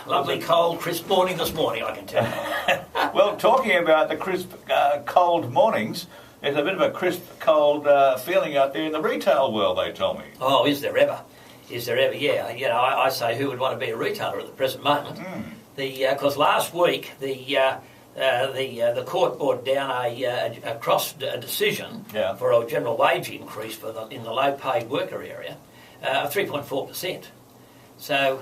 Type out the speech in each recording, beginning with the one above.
Lovely cold, crisp morning this morning, I can tell you. Well, talking about the crisp, cold mornings, there's a bit of a crisp, cold feeling out there in the retail world, they tell me. Oh, is there ever? Is there ever? Yeah. You know, I say who would want to be a retailer at the present moment? Because last week the court brought down a decision for a general wage increase in the low-paid worker area of 3.4%. So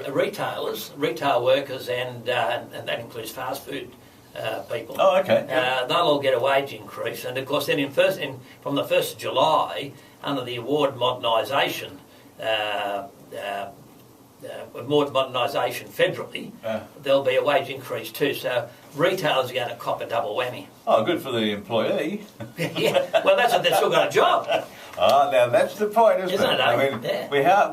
retailers, retail workers, and that includes fast food people. Oh, okay. They'll all get a wage increase, and of course, then from the 1st of July, under the award modernisation. Modernisation federally, there'll be a wage increase too. So retailers are going to cop a double whammy. Oh, good for the employee. Yeah, well, they've still got a job. Now that's the point, isn't it? I mean,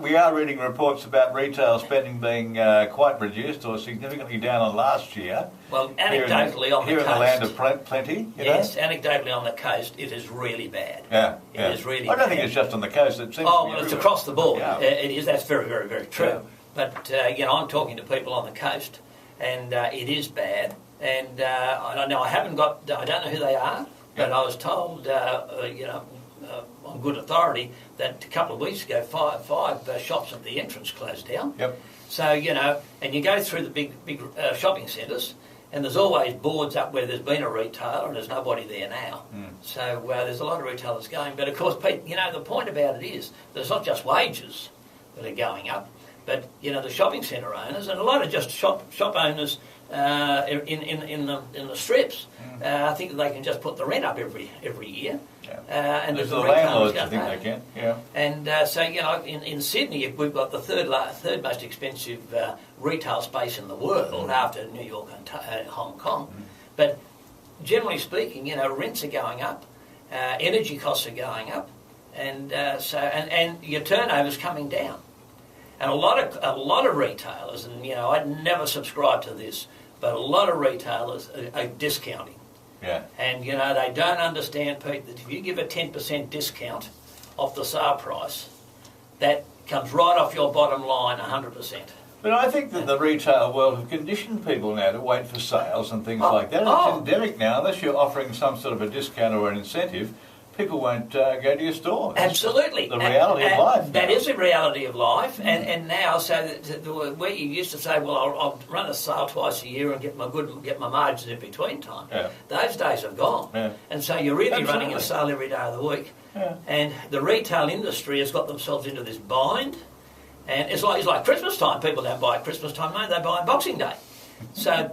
we are reading reports about retail spending being quite reduced or significantly down on last year. Well, anecdotally on the coast. Here in the land of plenty, yes, anecdotally on the coast, it is really bad. It is really I don't bad. think it's just on the coast. It seems it's across the board. Yeah. It is. That's very, very, very true. Yeah. But, I'm talking to people on the coast, and it is bad. And I don't know who they are, but I was told, on good authority, that a couple of weeks ago, five shops at the entrance closed down. Yep. So, and you go through the big shopping centres, and there's always boards up where there's been a retailer and there's nobody there now. So there's a lot of retailers going. But, of course, Pete, the point about it is there's not just wages that are going up, but, the shopping centre owners and a lot of just shop owners in the strips, I think that they can just put the rent up every year. Yeah. And there's the landlords, I think they can. Yeah. And so in Sydney we've got the third most expensive retail space in the world after New York and Hong Kong. But generally speaking, rents are going up, energy costs are going up, and and your turnover's coming down. And a lot of retailers, and I never subscribe to this, but a lot of retailers are discounting. Yeah. And they don't understand, Pete, that if you give a 10% discount off the sale price, that comes right off your bottom line 100%. But I think that the retail world have conditioned people now to wait for sales and things like that. It's endemic now. Unless you're offering some sort of a discount or an incentive, people won't go to your store. Absolutely. The reality of life. That is the reality of life. And now, so where you used to say, well, I'll run a sale twice a year and get my margins in between time. Yeah. Those days have gone. Yeah. And so you're really running a sale every day of the week. Yeah. And the retail industry has got themselves into this bind. And it's like Christmas time. People don't buy at Christmas time, no, they buy on Boxing Day. So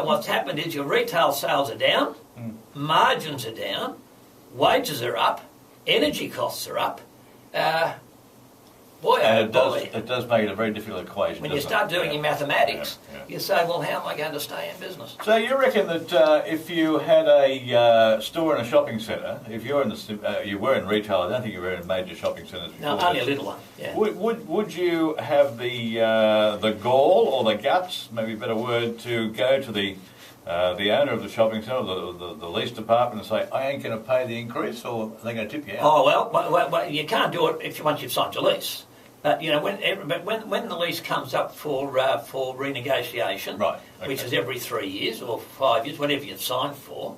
what's happened is your retail sales are down, margins are down, wages are up, energy costs are up. It does make it a very difficult equation. When you start doing your mathematics, you say, well, how am I going to stay in business? So you reckon that if you had a store in a shopping centre, if you're you were in retail, I don't think you were in major shopping centres before. No, only a little one. Yeah. Would you have the gall or the guts, maybe a better word, to go to the owner of the shopping centre, the lease department, and say, I ain't going to pay the increase, or are they going to tip you out? Oh, well, you can't do it once you've signed your lease. But when the lease comes up for renegotiation, right, okay, which is every 3 years or 5 years, whatever you've signed for,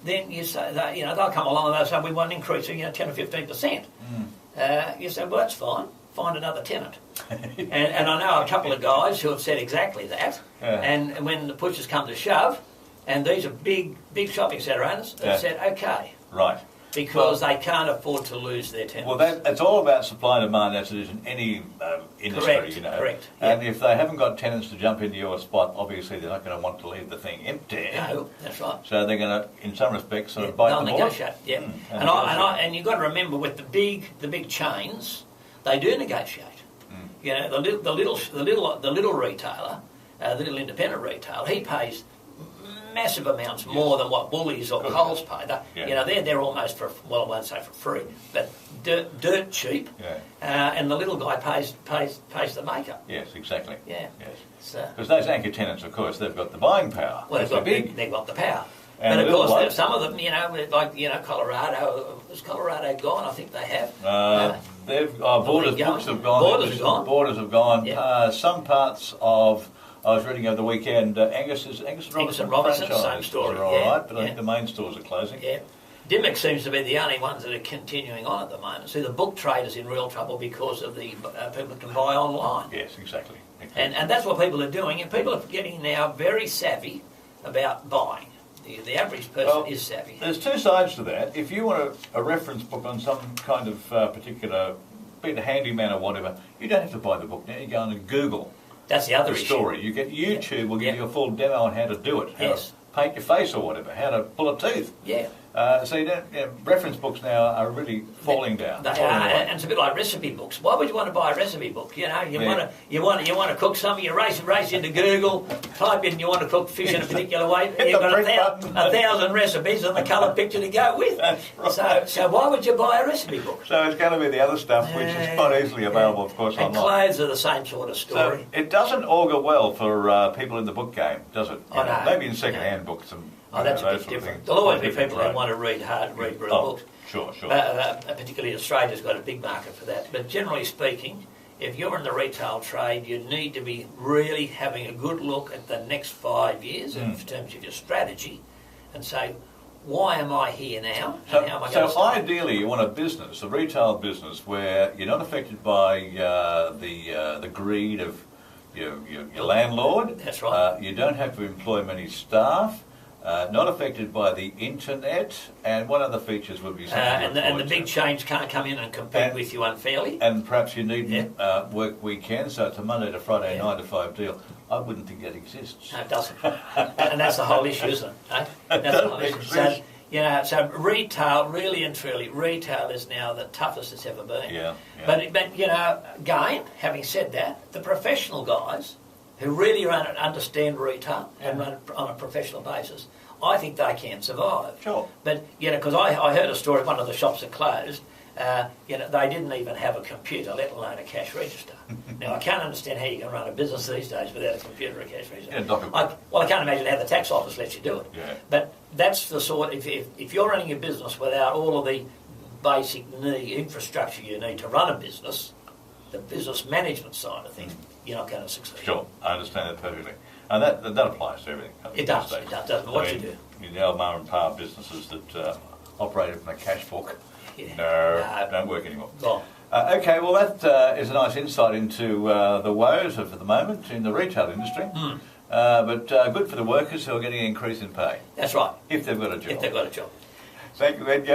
then you say that they'll come along and they'll say we want an increase of 10 or 15%. You say, well, that's fine. Find another tenant. and I know a couple of guys who have said exactly that. Yeah. And when the push has come to shove, and these are big shopping centre owners, they've said okay, right. Because they can't afford to lose their tenants. Well, it's all about supply and demand, as it is in any industry, Correct, correct. And if they haven't got tenants to jump into your spot, obviously they're not going to want to leave the thing empty. No, that's right. So they're going to, in some respects, sort of bite the bullet. They'll negotiate, yeah. And you've got to remember, with the big chains, they do negotiate. The little retailer, the little independent retailer, he pays massive amounts more than what Woolies or Coles pay. They're almost I won't say for free, but dirt cheap. Yeah. And the little guy pays the maker. Yes, exactly. Yeah. Yes. Because those anchor tenants, of course, they've got the buying power. Well, they've got the power. And but of course, there's some of them, like Colorado. Is Colorado gone? I think they have. Borders books have gone. Borders have gone. Borders have gone. Yeah. Some parts of, I was reading over the weekend, Angus and Robinson, same story. Are all right, but I think the main stores are closing. Yeah. Dimmock seems to be the only ones that are continuing on at the moment. See, the book trade is in real trouble because of the people that can buy online. Yes, exactly. And that's what people are doing, and people are getting now very savvy about buying. The average person is savvy. There's two sides to that. If you want a reference book on some kind of particular, be it a handyman or whatever, you don't have to buy the book now. You go on and Google. That's the other story. You get YouTube will give you a full demo on how to do it, how to paint your face or whatever, how to pull a tooth. Yeah. So reference books now are really falling down. They are, and it's a bit like recipe books. Why would you want to buy a recipe book? You know, you want to cook something. You race into Google, type in you want to cook fish in a particular way. You've got 1,000 recipes and the colour picture to go with. That's right. So why would you buy a recipe book? So it's going to be the other stuff which is quite easily available, of course, and online. Clothes are the same sort of story. So it doesn't augur well for people in the book game, does it? No. Maybe in second-hand books and. That's a bit different. There'll always be people who want to read real books. Sure. Particularly Australia's got a big market for that. But generally speaking, if you're in the retail trade, you need to be really having a good look at the next 5 years in terms of your strategy and say, why am I here now? And how am I going to start? Ideally, you want a business, a retail business, where you're not affected by the greed of your landlord. That's right. You don't have to employ many staff. Not affected by the internet, and what other features would be something and the big chains can't come in and compete with you unfairly. And perhaps you need work weekends, so it's a Monday to Friday 9 to 5 deal. I wouldn't think that exists. No, it doesn't. And that's the whole issue, isn't it? That's the whole issue. So retail, really and truly, retail is now the toughest it's ever been. Yeah. But again, having said that, the professional guys who really understand retail and run it on a professional basis, I think they can survive. Sure. But, because I heard a story of one of the shops that closed, they didn't even have a computer, let alone a cash register. Now, I can't understand how you can run a business these days without a computer or a cash register. Yeah, I can't imagine how the tax office lets you do it. Yeah. But that's the sort, if you're running a business without all of the basic infrastructure you need to run a business, the business management side of things, you're not going to succeed. Sure, I understand that perfectly. And that applies to everything. It does, doesn't it? What you do. The old mum and pa businesses that operated from a cash book, don't work anymore. Well, okay, well that is a nice insight into the woes of the moment in the retail industry. But good for the workers who are getting an increase in pay. That's right. If they've got a job. If they've got a job. Thank you, Edgar.